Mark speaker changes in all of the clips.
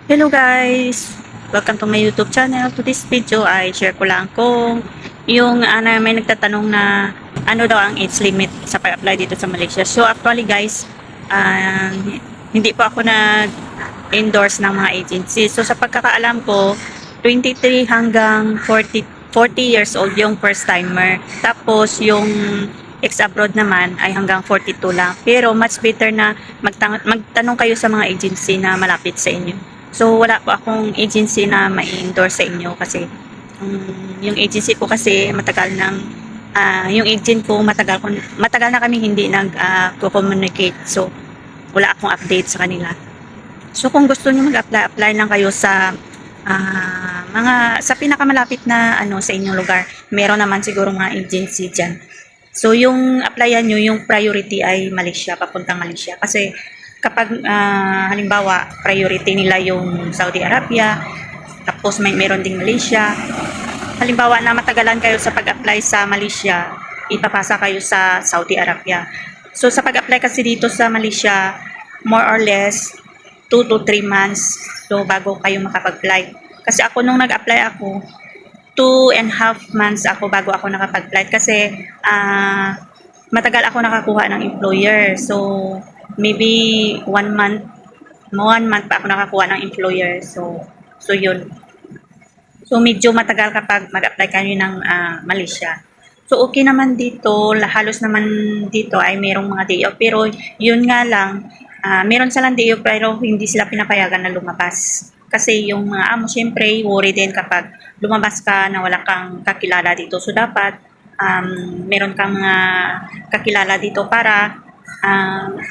Speaker 1: Hello guys! Welcome to my YouTube channel. To this video ay share ko lang kung yung may nagtatanong na ano daw ang age limit sa pag-apply dito sa Malaysia. So actually guys, hindi po ako nag-endorse ng mga agency. So sa pagkakaalam ko, 23 hanggang 40 years old yung first timer. Tapos yung ex-abroad naman ay hanggang 42 lang. Pero much better na magtanong kayo sa mga agency na malapit sa inyo. So, wala po akong agency na ma-endorse sa inyo kasi yung agency ko kasi matagal nang yung agent ko matagal na kami hindi nag-communicate. So, wala akong update sa kanila. So, kung gusto niyo mag-apply, apply lang kayo sa sa pinakamalapit na sa inyong lugar. Meron naman siguro mga agency diyan. So, yung applyan nyo, yung priority ay Malaysia, papuntang Malaysia. Kasi kapag halimbawa priority nila yung Saudi Arabia, tapos meron ding Malaysia. Halimbawa na matagalan kayo sa pag-apply sa Malaysia, ipapasa kayo sa Saudi Arabia. So sa pag-apply kasi dito sa Malaysia, more or less 2 to 3 months so bago kayo makapag-flight. Kasi ako nung nag-apply ako, 2.5 months ako bago ako nakapag-flight kasi matagal ako nakakuha ng employer. So maybe 1 month pa ako nakakuha ng employer. So yun. So medyo matagal kapag mag-apply kayo ng Malaysia. So okay naman dito, halos naman dito ay merong mga day off. Pero yun nga lang, meron silang day off pero hindi sila pinapayagan na lumabas. Kasi yung mga amo, syempre, worry din kapag lumabas ka na wala kang kakilala dito. So dapat meron kang mga kakilala dito para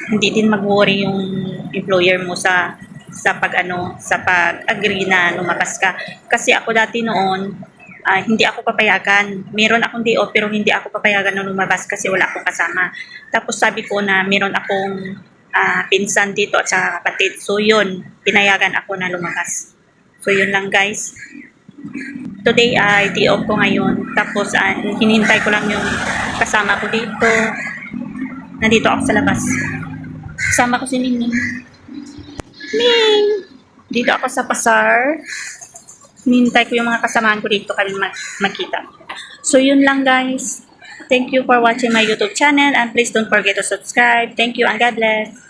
Speaker 1: hindi din mag-worry yung employer mo sa pag-agree na lumabas ka. Kasi ako dati noon, hindi ako papayagan. Meron akong day off pero hindi ako papayagan na lumabas kasi wala akong kasama. Tapos sabi ko na meron akong pinsan dito at sa kapatid. So yun, pinayagan ako na lumabas. So yun lang guys. Today ay day off ko ngayon. Tapos hinihintay ko lang yung kasama ko dito. Nandito ako sa labas. Kasama ko si Ning. Ning! Dito ako sa pasar. Hinihintay ko yung mga kasamaan ko dito kami makita. So yun lang guys. Thank you for watching my YouTube channel and please don't forget to subscribe. Thank you and God bless.